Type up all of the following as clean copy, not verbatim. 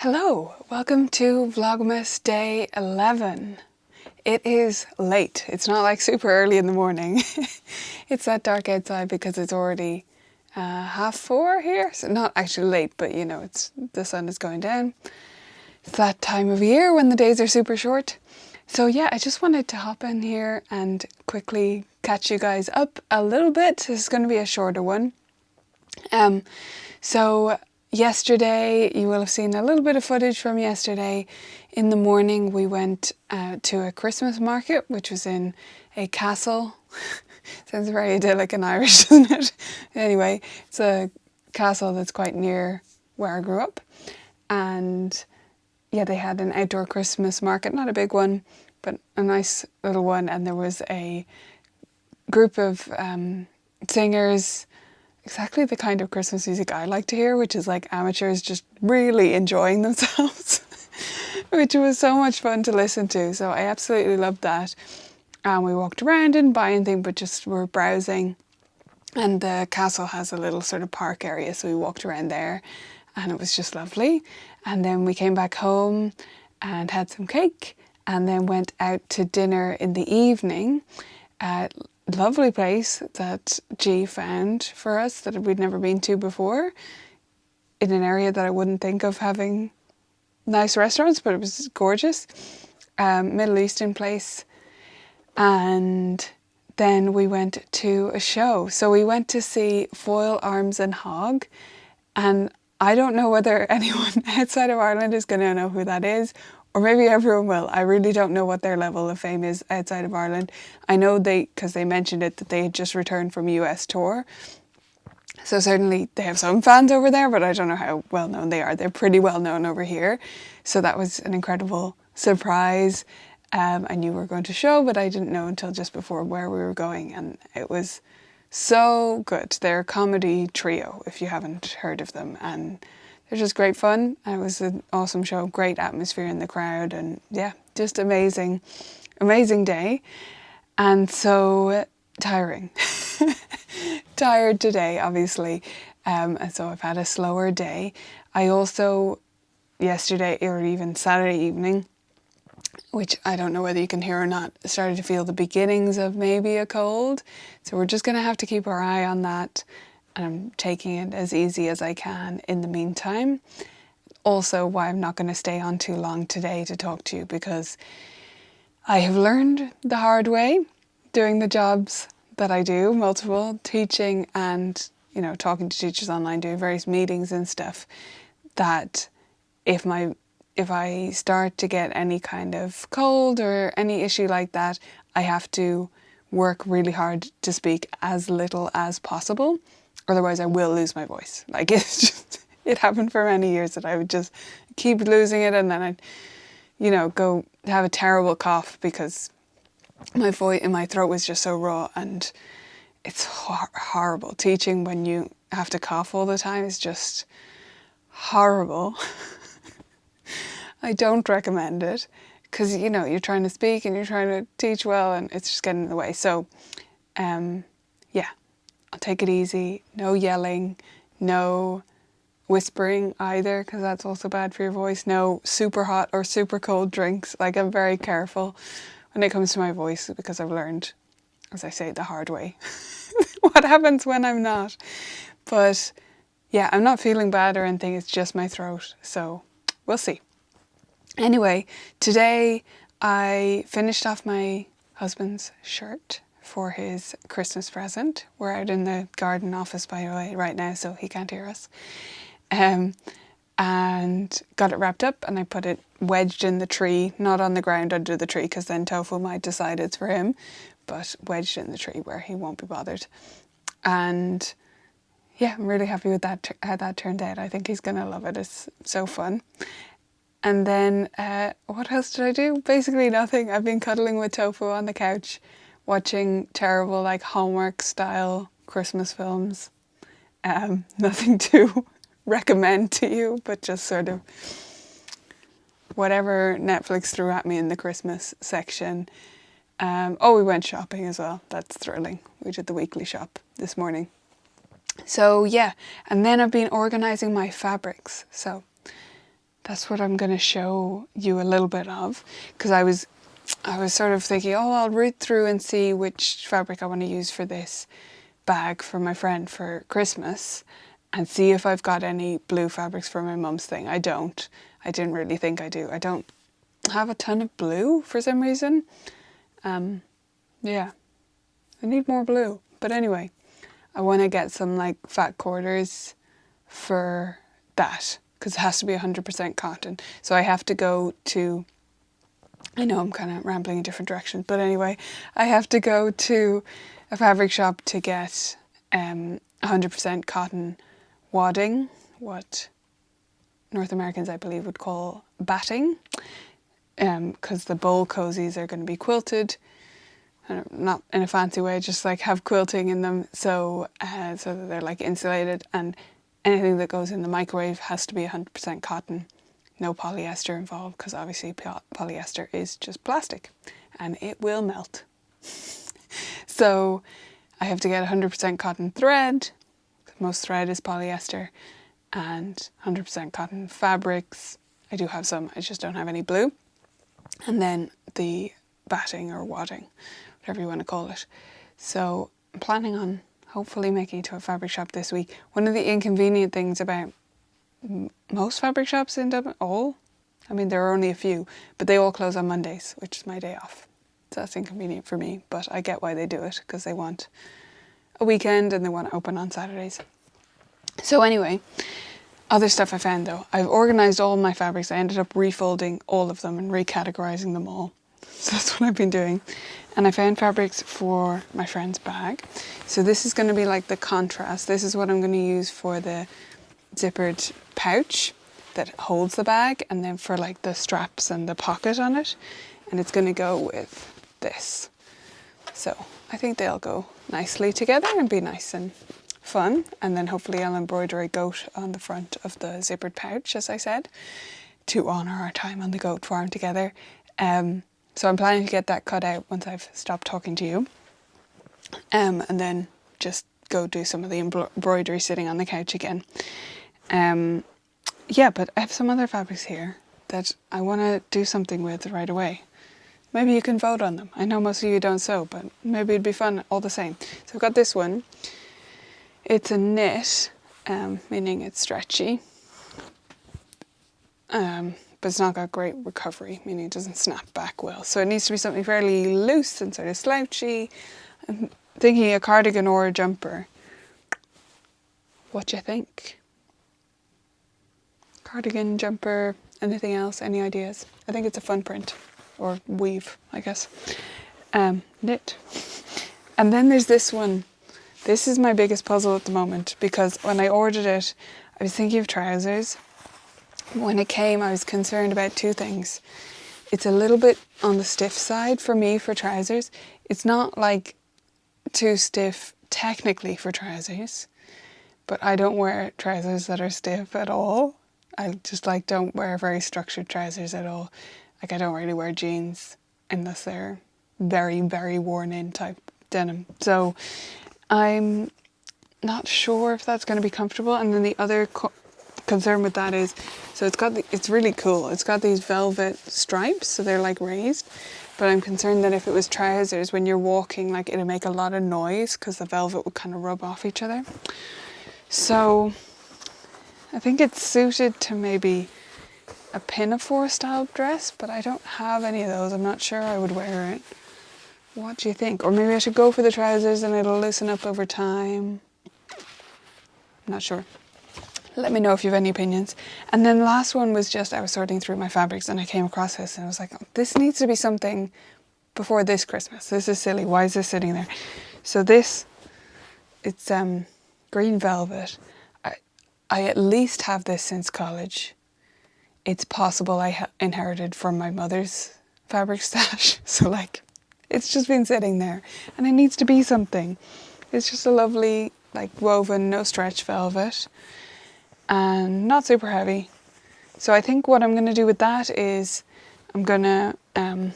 Hello, welcome to Vlogmas day 11. It is late. It's not like super early in the morning. It's that dark outside because it's already 4:30 here. So not actually late, but you know, the sun is going down. It's that time of year when the days are super short. So yeah, I just wanted to hop in here and quickly catch you guys up a little bit. This is going to be a shorter one. So yesterday, you will have seen a little bit of footage from yesterday. In the morning, we went to a Christmas market, which was in a castle. Sounds very idyllic and Irish, doesn't it? Anyway, it's a castle that's quite near where I grew up. And yeah, they had an outdoor Christmas market, not a big one, but a nice little one. And there was a group of singers, exactly the kind of Christmas music I like to hear, which is like amateurs just really enjoying themselves, which was so much fun to listen to. So I absolutely loved that. And we walked around, didn't buy anything, but just were browsing. And the castle has a little sort of park area, so we walked around there and it was just lovely. And then we came back home and had some cake and then went out to dinner in the evening at a lovely place that G found for us that we'd never been to before, in an area that I wouldn't think of having nice restaurants, but it was gorgeous. Middle Eastern place. And then we went to a show. So we went to see Foyle, Arms and Hog. And I don't know whether anyone outside of Ireland is going to know who that is, or maybe everyone will. I really don't know what their level of fame is outside of Ireland. I know because they mentioned it, that they had just returned from a US tour. So certainly they have some fans over there, but I don't know how well known they are. They're pretty well known over here. So that was an incredible surprise. I knew we were going to show, but I didn't know until just before where we were going. And it was so good. They're a comedy trio, if you haven't heard of them. And they're just great fun. It was an awesome show, great atmosphere in the crowd. And yeah, just amazing, amazing day. And so tiring. Tired today, obviously. And so I've had a slower day. I also, yesterday or even Saturday evening, which I don't know whether you can hear or not, started to feel the beginnings of maybe a cold. So we're just going to have to keep our eye on that. And I'm taking it as easy as I can in the meantime. Also, why I'm not going to stay on too long today to talk to you, because I have learned the hard way doing the jobs that I do, multiple teaching and, you know, talking to teachers online, doing various meetings and stuff, that if I start to get any kind of cold or any issue like that, I have to work really hard to speak as little as possible. Otherwise I will lose my voice. Like it happened for many years that I would just keep losing it, and then I'd, you know, go have a terrible cough because my voice in my throat was just so raw. And it's horrible. Teaching when you have to cough all the time is just horrible. I don't recommend it because, you know, you're trying to speak and you're trying to teach well and it's just getting in the way. So, yeah, I'll take it easy. No yelling, no whispering either, because that's also bad for your voice. No super hot or super cold drinks. Like, I'm very careful when it comes to my voice because I've learned, as I say, the hard way, what happens when I'm not. But yeah, I'm not feeling bad or anything. It's just my throat. So we'll see. Anyway, today I finished off my husband's shirt for his Christmas present. We're out in the garden office, by the way, right now, so he can't hear us. And got it wrapped up, and I put it wedged in the tree, not on the ground under the tree, because then Tofu might decide it's for him, but wedged in the tree where he won't be bothered. And yeah, I'm really happy with that, how that turned out. I think he's going to love it. It's so fun. And then what else did I do? Basically nothing. I've been cuddling with Tofu on the couch, watching terrible, like, Hallmark style Christmas films. Nothing to recommend to you, but just sort of whatever Netflix threw at me in the Christmas section. Oh, we went shopping as well. That's thrilling. We did the weekly shop this morning. So yeah, and then I've been organising my fabrics. So that's what I'm going to show you a little bit of, because I was sort of thinking, oh, I'll read through and see which fabric I want to use for this bag for my friend for Christmas, and see if I've got any blue fabrics for my mum's thing. I don't. I didn't really think I do. I don't have a ton of blue for some reason. Yeah, I need more blue. But anyway, I want to get some like fat quarters for that, because it has to be 100% cotton. So I have to go to, I know I'm kind of rambling in different directions, but anyway, I have to go to a fabric shop to get 100% cotton wadding, what North Americans I believe would call batting, because the bowl cozies are going to be quilted, not in a fancy way, just like have quilting in them, so that they're like insulated, and anything that goes in the microwave has to be 100% cotton. No polyester involved, because obviously polyester is just plastic and it will melt. So I have to get 100% cotton thread. Most thread is polyester, and 100% cotton fabrics. I do have some, I just don't have any blue. And then the batting or wadding, whatever you want to call it. So I'm planning on hopefully making it to a fabric shop this week. One of the inconvenient things about most fabric shops in Dublin, I mean there are only a few, but they all close on Mondays, which is my day off. So that's inconvenient for me, but I get why they do it, because they want a weekend and they want to open on Saturdays. So anyway, other stuff I found though. I've organised all my fabrics. I ended up refolding all of them and recategorising them all. So that's what I've been doing. And I found fabrics for my friend's bag. So this is going to be like the contrast. This is what I'm going to use for the zippered pouch that holds the bag, and then for like the straps and the pocket on it. And it's going to go with this. So I think they'll go nicely together and be nice and fun. And then hopefully I'll embroider a goat on the front of the zippered pouch, as I said, to honour our time on the goat farm together. So I'm planning to get that cut out once I've stopped talking to you. And then just go do some of the embroidery sitting on the couch again. Yeah, but I have some other fabrics here that I want to do something with right away. Maybe you can vote on them. I know most of you don't sew, but maybe it'd be fun all the same. So I've got this one. It's a knit, meaning it's stretchy. But it's not got great recovery, meaning it doesn't snap back well. So it needs to be something fairly loose and sort of slouchy. I'm thinking a cardigan or a jumper. What do you think? Cardigan, jumper, anything else? Any ideas? I think it's a fun print. Or weave, I guess. Knit. And then there's this one. This is my biggest puzzle at the moment, because when I ordered it, I was thinking of trousers. When it came, I was concerned about two things. It's a little bit on the stiff side for me for trousers. It's not like too stiff technically for trousers, but I don't wear trousers that are stiff at all. I just like don't wear very structured trousers at all. Like I don't really wear jeans unless they're very, very worn in type denim. So I'm not sure if that's going to be comfortable. And then the other concern with that is, so it's really cool. It's got these velvet stripes, so they're like raised. But I'm concerned that if it was trousers, when you're walking, like it'll make a lot of noise because the velvet would kind of rub off each other. So I think it's suited to maybe a pinafore style dress, but I don't have any of those. I'm not sure I would wear it. What do you think? Or maybe I should go for the trousers and it'll loosen up over time. I'm not sure. Let me know if you have any opinions. And then the last one was just, I was sorting through my fabrics and I came across this and I was like, oh, this needs to be something before this Christmas. This is silly. Why is this sitting there? So this, it's green velvet. I at least have this since college. It's possible I inherited from my mother's fabric stash. So like, it's just been sitting there and it needs to be something. It's just a lovely, like woven, no stretch velvet and not super heavy. So I think what I'm going to do with that is I'm going to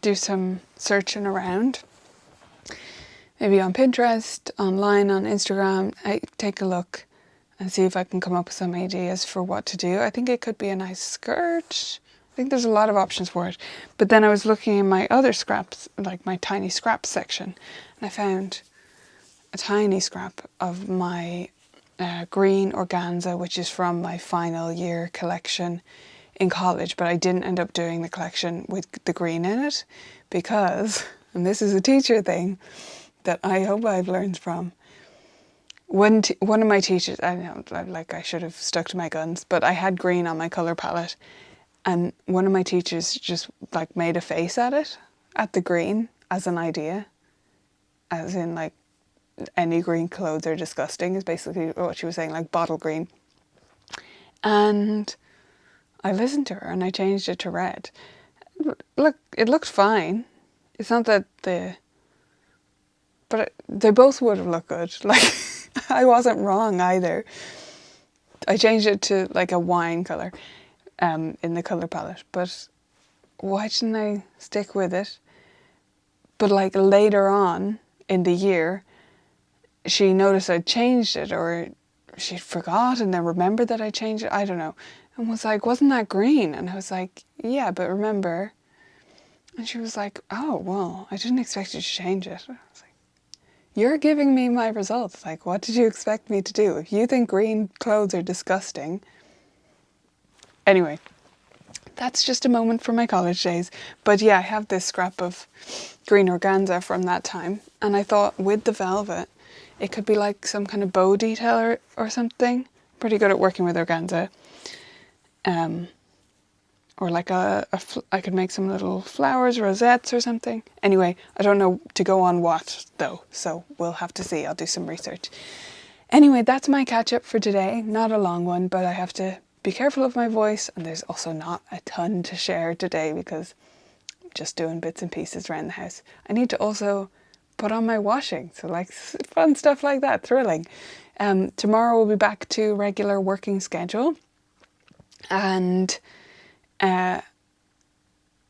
do some searching around. Maybe on Pinterest, online, on Instagram. I take a look and see if I can come up with some ideas for what to do. I think it could be a nice skirt. I think there's a lot of options for it. But then I was looking in my other scraps, like my tiny scraps section, and I found a tiny scrap of my green organza, which is from my final year collection in college, but I didn't end up doing the collection with the green in it because, and this is a teacher thing that I hope I've learned from, one of my teachers, I know, like I should have stuck to my guns, but I had green on my colour palette, and one of my teachers just like made a face at it, at the green, as an idea, as in like, any green clothes are disgusting, is basically what she was saying, like bottle green. And I listened to her and I changed it to red. Look, it looked fine. It's not that but they both would have looked good. Like, I wasn't wrong either. I changed it to like a wine colour in the colour palette, but why didn't I stick with it? But like later on in the year, she noticed I'd changed it, or she'd forgot and then remembered that I changed it, I don't know, and was like, wasn't that green? And I was like, yeah, but remember. And she was like, oh, well, I didn't expect you to change it. I was like, you're giving me my results. Like, what did you expect me to do? If you think green clothes are disgusting. Anyway, that's just a moment from my college days. But yeah, I have this scrap of green organza from that time, and I thought with the velvet, it could be like some kind of bow detail or something. Pretty good at working with organza. Or like I could make some little flowers, rosettes or something. Anyway, I don't know to go on what though, so we'll have to see. I'll do some research. Anyway, that's my catch up for today. Not a long one, but I have to be careful of my voice, and there's also not a ton to share today because I'm just doing bits and pieces around the house. I need to also put on my washing, so like fun stuff like that, thrilling. Tomorrow we'll be back to regular working schedule, and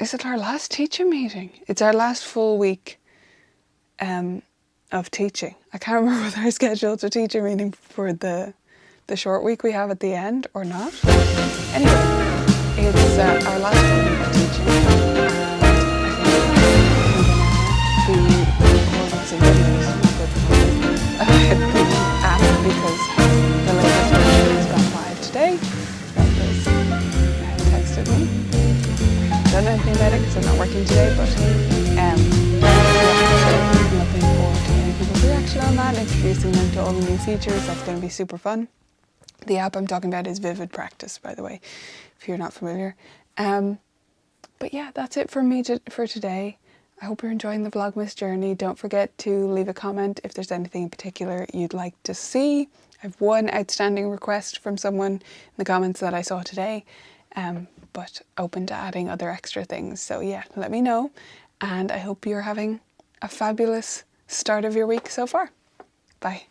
is it our last teacher meeting? It's our last full week of teaching. I can't remember whether I scheduled a teacher meeting for the short week we have at the end or not. Anyway, it's our last full week of teaching, and I think I'm going to be recording some videos with the app because the latest version has gone live today. Robbers texted me. I haven't done anything about it because I'm not working today, but yeah, so I'm looking forward to getting people's reaction on that, introducing them to all the new features. That's going to be super fun. The app I'm talking about is Vivid Practice, by the way, if you're not familiar. But yeah, that's it for me for today. I hope you're enjoying the Vlogmas journey. Don't forget to leave a comment if there's anything in particular you'd like to see. I have one outstanding request from someone in the comments that I saw today, but open to adding other extra things. So yeah, let me know, and I hope you're having a fabulous start of your week so far. Bye.